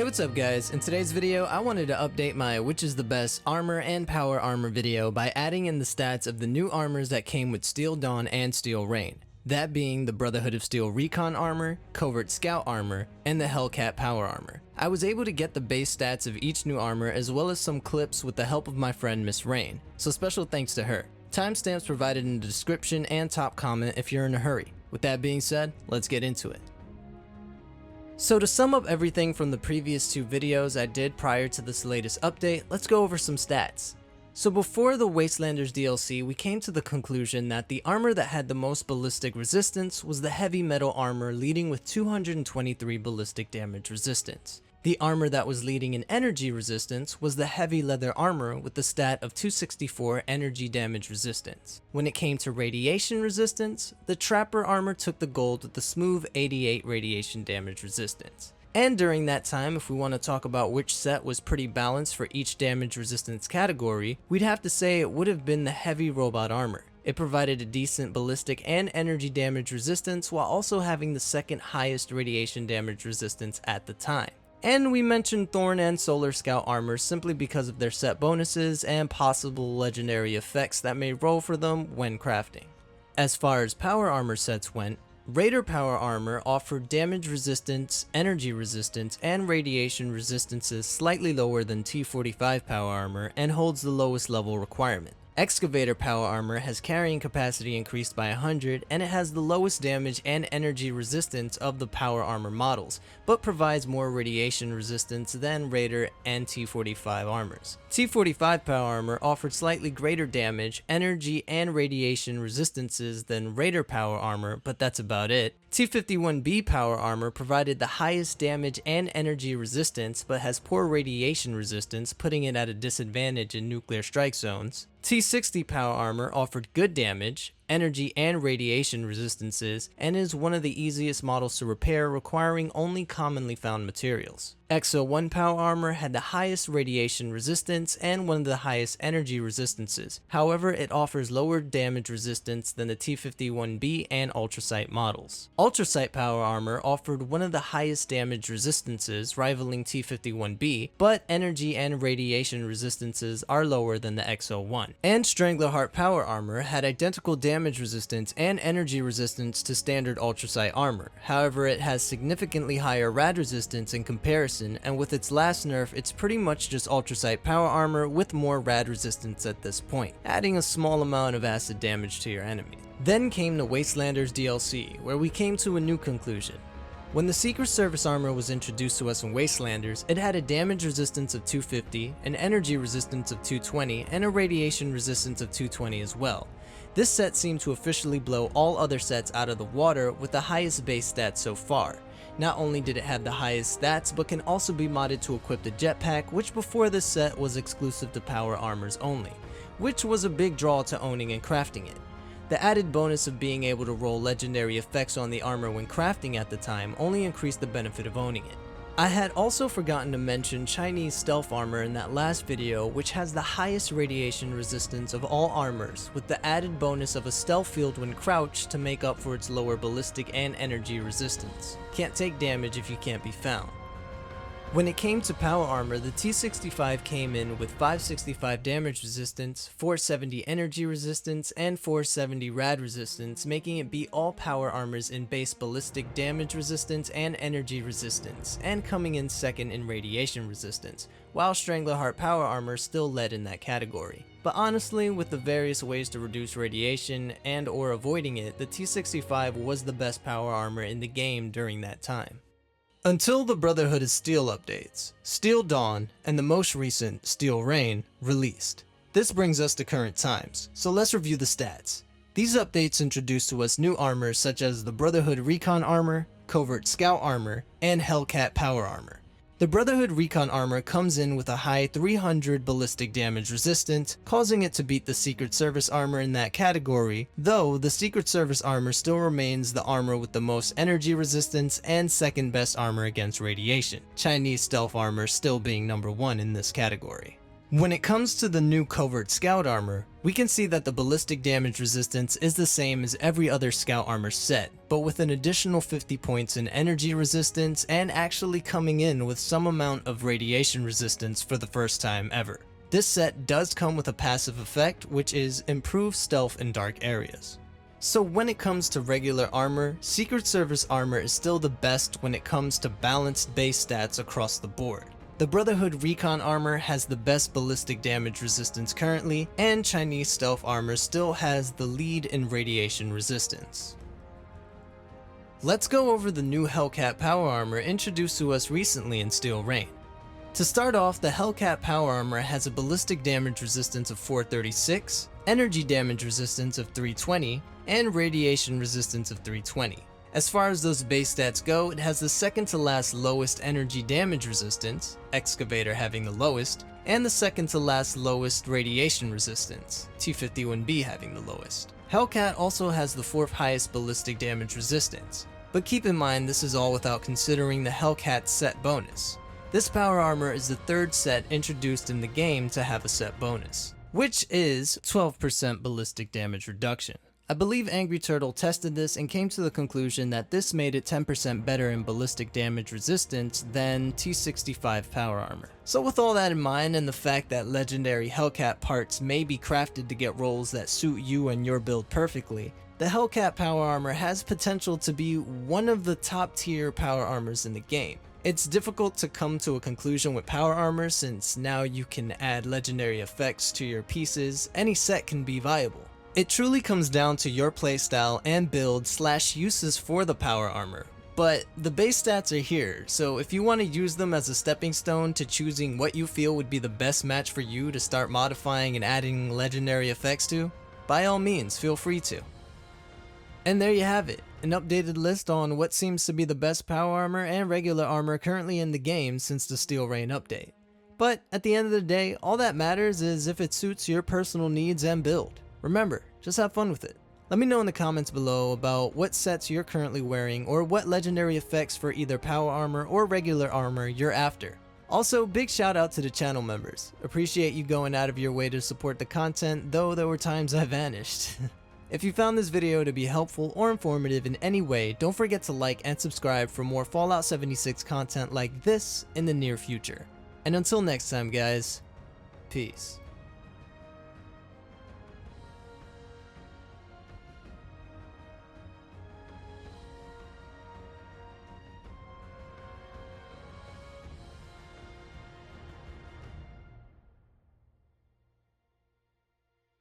Hey, what's up guys? In today's video, I wanted to update my which is the best armor and power armor video by adding in the stats of the new armors that came with Steel Dawn and Steel Rain. That being the Brotherhood of Steel Recon armor, Covert Scout armor, and the Hellcat power armor. I was able to get the base stats of each new armor as well as some clips with the help of my friend Miss Rain, so special thanks to her. Timestamps provided in the description and top comment if you're in a hurry. With that being said, let's get into it. So to sum up everything from the previous two videos I did prior to this latest update, let's go over some stats. So before the Wastelanders DLC, we came to the conclusion that the armor that had the most ballistic resistance was the heavy metal armor, leading with 223 ballistic damage resistance. The armor that was leading in energy resistance was the heavy leather armor with the stat of 264 energy damage resistance. When it came to radiation resistance, the trapper armor took the gold with the smooth 88 radiation damage resistance. And during that time, if we want to talk about which set was pretty balanced for each damage resistance category, we'd have to say it would have been the heavy robot armor. It provided a decent ballistic and energy damage resistance while also having the second highest radiation damage resistance at the time. And we mentioned Thorn and Solar Scout armor simply because of their set bonuses and possible legendary effects that may roll for them when crafting. As far as power armor sets went, Raider power armor offered damage resistance, energy resistance, and radiation resistances slightly lower than T45 power armor and holds the lowest level requirement. Excavator power armor has carrying capacity increased by 100 and it has the lowest damage and energy resistance of the power armor models, but provides more radiation resistance than Raider and T45 armors. T45 power armor offered slightly greater damage, energy, and radiation resistances than Raider power armor, but that's about it. T51B power armor provided the highest damage and energy resistance, but has poor radiation resistance, putting it at a disadvantage in nuclear strike zones. T60 power armor offered good damage, energy, and radiation resistances, and is one of the easiest models to repair, requiring only commonly found materials. XO1 power armor had the highest radiation resistance and one of the highest energy resistances. However, it offers lower damage resistance than the T51B and Ultrasight models. Ultrasight power armor offered one of the highest damage resistances, rivaling T51B, but energy and radiation resistances are lower than the XO1. And Stranglerheart power armor had identical damage resistance and energy resistance to standard Ultrasight armor. However, it has significantly higher rad resistance in comparison, and with its last nerf, it's pretty much just Ultrasight power armor with more rad resistance at this point, adding a small amount of acid damage to your enemy. Then came the Wastelanders DLC, where we came to a new conclusion. When the Secret Service armor was introduced to us in Wastelanders, it had a damage resistance of 250, an energy resistance of 220, and a radiation resistance of 220 as well. This set seemed to officially blow all other sets out of the water with the highest base stats so far. Not only did it have the highest stats, but can also be modded to equip the jetpack, which before this set was exclusive to power armors only, which was a big draw to owning and crafting it. The added bonus of being able to roll legendary effects on the armor when crafting at the time only increased the benefit of owning it. I had also forgotten to mention Chinese stealth armor in that last video, which has the highest radiation resistance of all armors, with the added bonus of a stealth field when crouched to make up for its lower ballistic and energy resistance. Can't take damage if you can't be found. When it came to power armor, the T65 came in with 565 damage resistance, 470 energy resistance, and 470 rad resistance, making it beat all power armors in base ballistic damage resistance and energy resistance, and coming in second in radiation resistance, while Stranglerheart power armor still led in that category. But honestly, with the various ways to reduce radiation and or avoiding it, the T65 was the best power armor in the game during that time. Until the Brotherhood of Steel updates, Steel Dawn, and the most recent, Steel Rain, released. This brings us to current times, so let's review the stats. These updates introduced to us new armors such as the Brotherhood Recon armor, Covert Scout armor, and Hellcat power armor. The Brotherhood Recon armor comes in with a high 300 ballistic damage resistance, causing it to beat the Secret Service armor in that category, though the Secret Service armor still remains the armor with the most energy resistance and second best armor against radiation, Chinese stealth armor still being number 1 in this category. When it comes to the new Covert Scout armor, we can see that the ballistic damage resistance is the same as every other Scout armor set, but with an additional 50 points in energy resistance and actually coming in with some amount of radiation resistance for the first time ever. This set does come with a passive effect, which is improved stealth in dark areas. So when it comes to regular armor, Secret Service armor is still the best when it comes to balanced base stats across the board. The Brotherhood Recon armor has the best ballistic damage resistance currently, and Chinese stealth armor still has the lead in radiation resistance. Let's go over the new Hellcat power armor introduced to us recently in Steel Rain. To start off, the Hellcat power armor has a ballistic damage resistance of 436, energy damage resistance of 320, and radiation resistance of 320. As far as those base stats go, it has the second to last lowest energy damage resistance, Excavator having the lowest, and the second to last lowest radiation resistance, T51B having the lowest. Hellcat also has the fourth highest ballistic damage resistance, but keep in mind this is all without considering the Hellcat set bonus. This power armor is the third set introduced in the game to have a set bonus, which is 12% ballistic damage reduction. I believe Angry Turtle tested this and came to the conclusion that this made it 10% better in ballistic damage resistance than T65 power armor. So with all that in mind and the fact that legendary Hellcat parts may be crafted to get roles that suit you and your build perfectly, the Hellcat power armor has potential to be one of the top tier power armors in the game. It's difficult to come to a conclusion with power armor since now you can add legendary effects to your pieces. Any set can be viable. It truly comes down to your playstyle and build / uses for the power armor, but the base stats are here, so if you want to use them as a stepping stone to choosing what you feel would be the best match for you to start modifying and adding legendary effects to, by all means feel free to. And there you have it, an updated list on what seems to be the best power armor and regular armor currently in the game since the Steel Rain update. But at the end of the day, all that matters is if it suits your personal needs and build. Remember, just have fun with it. Let me know in the comments below about what sets you're currently wearing or what legendary effects for either power armor or regular armor you're after. Also, big shout out to the channel members. Appreciate you going out of your way to support the content, though there were times I vanished. If you found this video to be helpful or informative in any way, don't forget to like and subscribe for more Fallout 76 content like this in the near future. And until next time guys, peace.